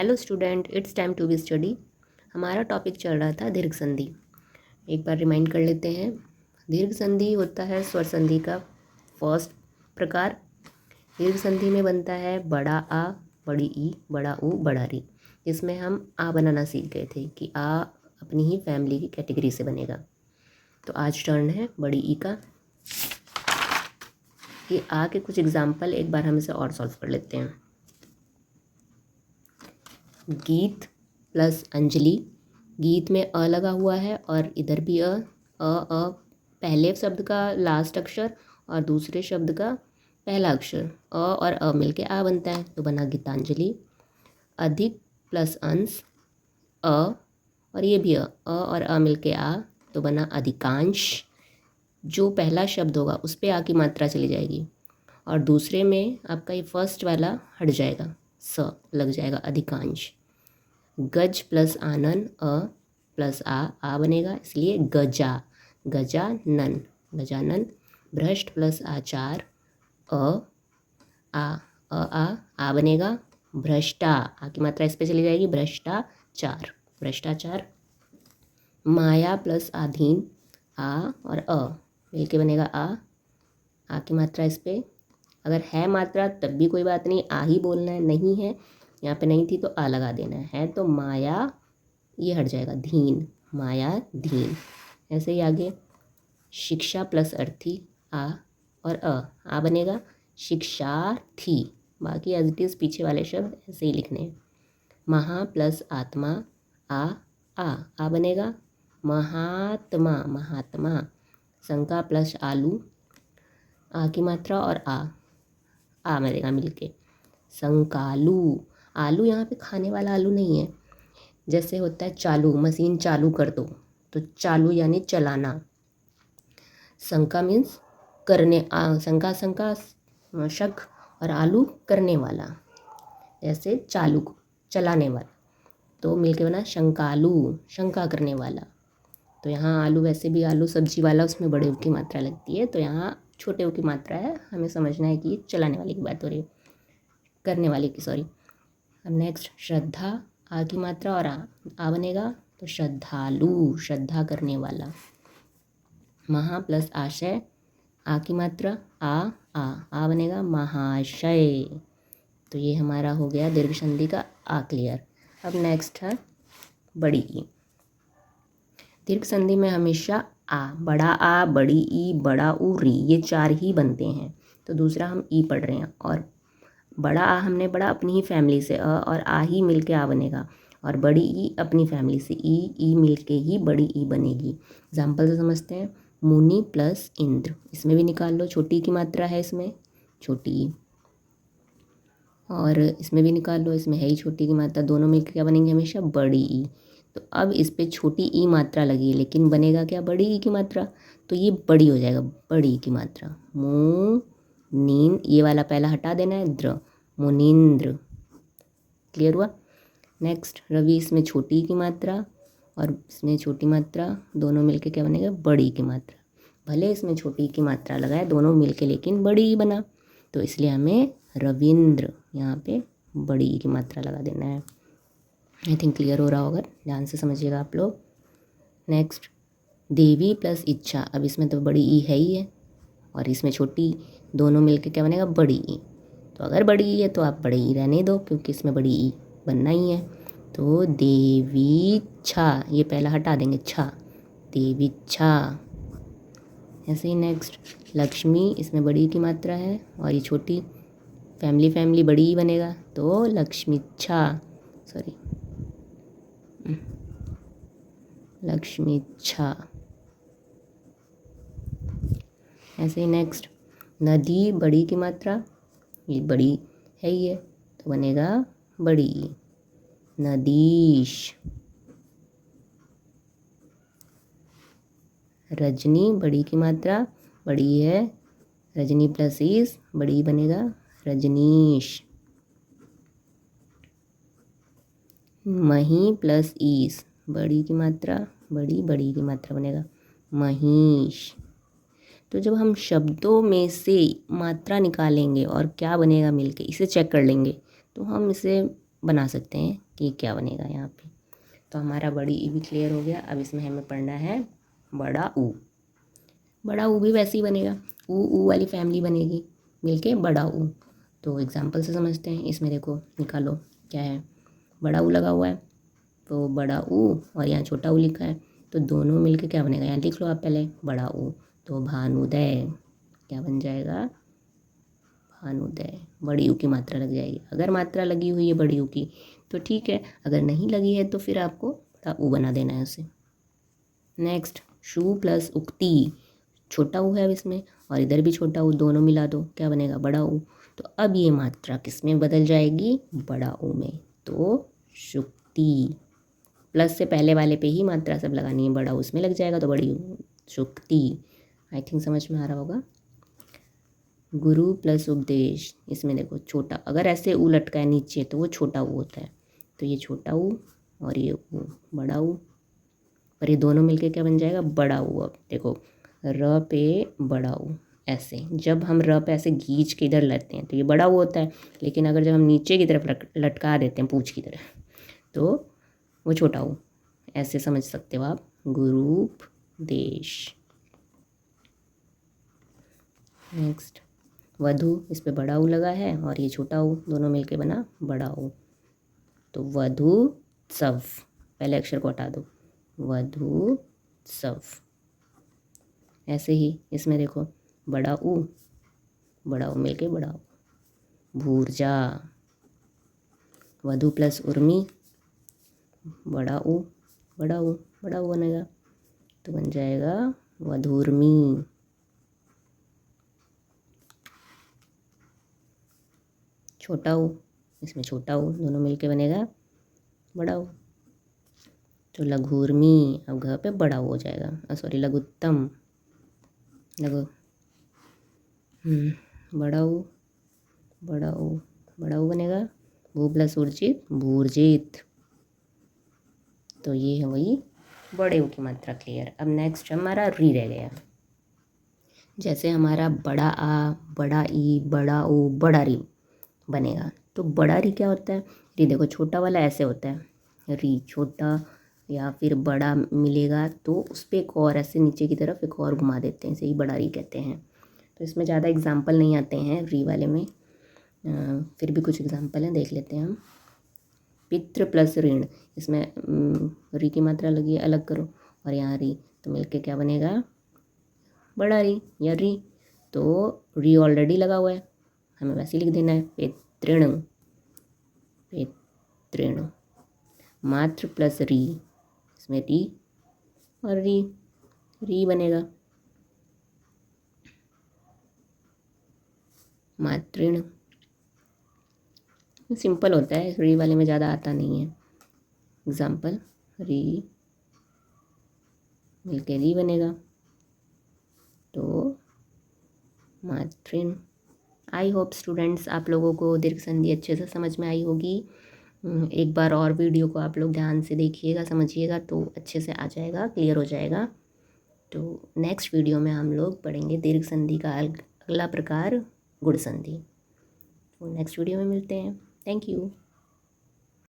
Hello student, it's time to be study. हमारा topic चल रहा था दीर्घ संधि। एक बार रिमाइंड कर लेते हैं। दीर्घ संधि होता है स्वर संधि का फर्स्ट प्रकार। दीर्घ संधि में बनता है बड़ा आ, बड़ी ई, बड़ा ऊ, बड़ा री, जिसमें हम आ बनाना सीख गए थे कि आ अपनी ही फैमिली की कैटेगरी से बनेगा। तो आज टर्न है बड़ी ई का। ये आ के कुछ एग्जाम्पल एक बार हम इसे और सॉल्व कर लेते हैं। गीत प्लस अंजलि। गीत में अ लगा हुआ है और इधर भी अ पहले शब्द का लास्ट अक्षर और दूसरे शब्द का पहला अक्षर अ और अ मिलके आ बनता है, तो बना गीतांजलि। अधिक प्लस अंश अ और ये भी अ और अ मिलके आ, तो बना अधिकांश। जो पहला शब्द होगा उस पर आ की मात्रा चली जाएगी और दूसरे में आपका ये फर्स्ट वाला हट जाएगा, स लग जाएगा, अधिकांश। गज प्लस आनन अ प्लस आ बनेगा, इसलिए गजा, गजानन, गजानन। भ्रष्ट प्लस आचार आ बनेगा, भ्रष्टा, आ की मात्रा इस पे चली जाएगी, भ्रष्टाचार, भ्रष्टाचार। माया प्लस आधीन आ और अ मिलके बनेगा आ की मात्रा इस पे, अगर है मात्रा तब भी कोई बात नहीं, आ ही बोलना है, नहीं है यहाँ पे नहीं थी तो आ लगा देना है। तो माया ये हट जाएगा, धीन, माया धीन। ऐसे ही आगे शिक्षा प्लस अर्थी आ और आ बनेगा शिक्षार्थी। बाकी एज इट इज़ पीछे वाले शब्द ऐसे ही लिखने हैं। महा प्लस आत्मा आ बनेगा महात्मा, महात्मा। शंका प्लस आलू, आ की मात्रा और आ बनेगा मिलके संकालू। आलू यहाँ पे खाने वाला आलू नहीं है, जैसे होता है चालू, मशीन चालू कर दो, तो चालू यानी चलाना। शंका मीन्स करने, शंका शंका शक और आलू करने वाला, जैसे चालू चलाने वाला, तो मिलके बना शंकालू, शंका करने वाला। तो यहाँ आलू वैसे भी आलू सब्जी वाला, उसमें बड़े ऊ की मात्रा लगती है, तो यहाँ छोटे ऊ की मात्रा है। हमें समझना है कि ये चलाने वाले की बात हो रही है, करने वाले की, सॉरी। अब नेक्स्ट श्रद्धा, आ की मात्रा और आ बनेगा, तो श्रद्धालु, श्रद्धा करने वाला। महा प्लस आशय, आ की मात्रा आ बनेगा महाशय। तो ये हमारा हो गया दीर्घ संधि का आ क्लियर। अब नेक्स्ट है बड़ी ई। दीर्घ संधि में हमेशा बड़ा आ, बड़ी ई, बड़ा ऊ, री, ये चार ही बनते हैं। तो दूसरा हम ई पढ़ रहे हैं और बड़ा आ हमने पढ़ा अपनी ही फैमिली से, और आ ही मिलके आ बनेगा, और बड़ी ई अपनी फैमिली से ई मिलके ही बड़ी ई बनेगी। एग्जाम्पल से समझते हैं। मुनि प्लस इंद्र, इसमें भी निकाल लो, छोटी की मात्रा है इसमें, छोटी ई, और इसमें भी निकाल लो, इसमें है ही छोटी की मात्रा, दोनों मिलकर क्या बनेंगे हमेशा, बड़ी ई। तो अब इस पे छोटी ई मात्रा लगी है, लेकिन बनेगा क्या, बड़ी ई की मात्रा, तो ये बड़ी हो जाएगा, बड़ी की मात्रा। नीन, ये वाला पहला हटा देना है, द्र, मुनीन्द्र। क्लियर हुआ। नेक्स्ट रवि, इसमें छोटी की मात्रा और इसमें छोटी मात्रा, दोनों मिलके क्या बनेगा, बड़ी की मात्रा। भले इसमें छोटी की मात्रा लगाए, दोनों मिलके लेकिन बड़ी ही बना, तो इसलिए हमें रविंद्र यहाँ पे बड़ी की मात्रा लगा देना है। आई थिंक क्लियर हो रहा होगा, ध्यान से समझिएगा आप लोग। नेक्स्ट देवी प्लस इच्छा, अब इसमें तो बड़ी ई है ही है और इसमें छोटी, दोनों मिलके क्या बनेगा, बड़ी ई। तो अगर बड़ी ई है तो आप बड़ी ई रहने दो, क्योंकि इसमें बड़ी ई बनना ही है। तो देवीच्छा, ये पहला हटा देंगे, छा, देवीच्छा। ऐसे ही नेक्स्ट लक्ष्मी, इसमें बड़ी की मात्रा है और ये छोटी, फैमिली बड़ी ही बनेगा, तो लक्ष्मीच्छा, सॉरी लक्ष्मीच्छा। ऐसे ही नेक्स्ट नदी, बड़ी की मात्रा, ये बड़ी है ही है, तो बनेगा बड़ी, नदीश। रजनी, बड़ी की मात्रा, बड़ी है, रजनी प्लस ईस, बड़ी बनेगा, रजनीश। मही प्लस ईस, बड़ी की मात्रा, बड़ी की मात्रा बनेगा, महिष। तो जब हम शब्दों में से मात्रा निकालेंगे और क्या बनेगा मिलके, इसे चेक कर लेंगे, तो हम इसे बना सकते हैं ये क्या बनेगा यहाँ पे। तो हमारा बड़ी ई भी क्लियर हो गया। अब इसमें हमें पढ़ना है बड़ा ऊ। बड़ा ऊ भी वैसे ही बनेगा, ऊ वाली फैमिली बनेगी मिलके बड़ा ऊ। तो एग्जाम्पल से समझते हैं। इसमें देखो निकालो क्या है, बड़ा ऊ लगा हुआ है तो बड़ा ऊ, और यहाँ छोटा ऊ लिखा है, तो दोनों मिलके क्या बनेगा, यहाँ लिख लो आप पहले बड़ा ऊ। तो भानुदय क्या बन जाएगा, भानुदय। बड़ी यू की मात्रा लग जाएगी। अगर मात्रा लगी हुई है बड़ी यू की तो ठीक है, अगर नहीं लगी है तो फिर आपको बड़ा ऊ बना देना है उसे। नेक्स्ट शू प्लस उक्ति, छोटा ऊ है अब इसमें और इधर भी छोटा ऊ, दोनों मिला दो क्या बनेगा, बड़ा ऊ। तो अब ये मात्रा किस में बदल जाएगी, बड़ा ऊ में। तो शुक्ति, प्लस से पहले वाले पे ही मात्रा सब लगानी है, बड़ा उसमें लग जाएगा तो बड़ी शुक्ति। आई थिंक समझ में आ रहा होगा। गुरु प्लस उपदेश, इसमें देखो छोटा, अगर ऐसे ऊ लटका है नीचे तो वो छोटा ऊ होता है, तो ये छोटा ऊ और ये ऊ बड़ा ऊ, और ये दोनों मिलके क्या बन जाएगा, बड़ा ऊ। अब देखो र पे बड़ा ऊ, ऐसे जब हम र पे ऐसे खींच के इधर लेते हैं तो ये बड़ा ऊ होता है, लेकिन अगर जब हम नीचे की तरफ लटका देते हैं पूंछ की तरफ तो वो छोटा ऊ। ऐसे समझ सकते हो आप, गुरूपदेश। नेक्स्ट वधु, इस पे बड़ा ऊ लगा है और ये छोटा ऊ, दोनों मिलके बना बड़ा ऊ। तो वधु सव, पहले अक्षर को हटा दो, वधु सव। ऐसे ही इसमें देखो बड़ा ऊ मिलके बड़ा ऊ। भूर्जा, वधु प्लस उर्मी, बड़ा ऊ बनेगा, तो बन जाएगा वधूर्मी। छोटा ऊ, इसमें छोटा ऊ, दोनों मिलके बनेगा बड़ा ऊ। तो लघुर्मी, अब घ पे बड़ा ऊ हो जाएगा, सॉरी लघुत्तम, लघु बड़ा ऊ बनेगा। भू प्लस उर्जित, भूर्जित। तो ये है वही बड़े ऊ की मात्रा क्लियर। अब नेक्स्ट हमारा री रह गया। जैसे हमारा बड़ा आ, बड़ा ई, बड़ा ओ, बड़ा री बनेगा। तो बड़ा री क्या होता है, री देखो छोटा वाला ऐसे होता है, री छोटा या फिर बड़ा मिलेगा तो उस पर एक और ऐसे नीचे की तरफ एक और घुमा देते हैं, इसे ही बड़ा री कहते हैं। तो इसमें ज़्यादा एग्जाम्पल नहीं आते हैं री वाले में, फिर भी कुछ एग्जाम्पल हैं, देख लेते हैं हम। पितृ प्लस ऋण, इसमें री की मात्रा लगी है, अलग करो, और यहाँ री, तो मिलके क्या बनेगा, बड़ा री या री। तो री ऑलरेडी लगा हुआ है, हमें वैसे ही लिख देना है, पितृण। मातृ प्लस री, इसमें री और री बनेगा, मातृण। सिंपल होता है, री वाले में ज़्यादा आता नहीं है। एग्जाम्पल, री मिलके री बनेगा, तो मातृण। आई होप स्टूडेंट्स आप लोगों को दीर्घ संधि अच्छे से समझ में आई होगी। एक बार और वीडियो को आप लोग ध्यान से देखिएगा, समझिएगा, तो अच्छे से आ जाएगा, क्लियर हो जाएगा। तो नेक्स्ट वीडियो में हम लोग पढ़ेंगे दीर्घ संधि का अगला प्रकार गुण संधि। तो नेक्स्ट वीडियो में मिलते हैं। Thank you.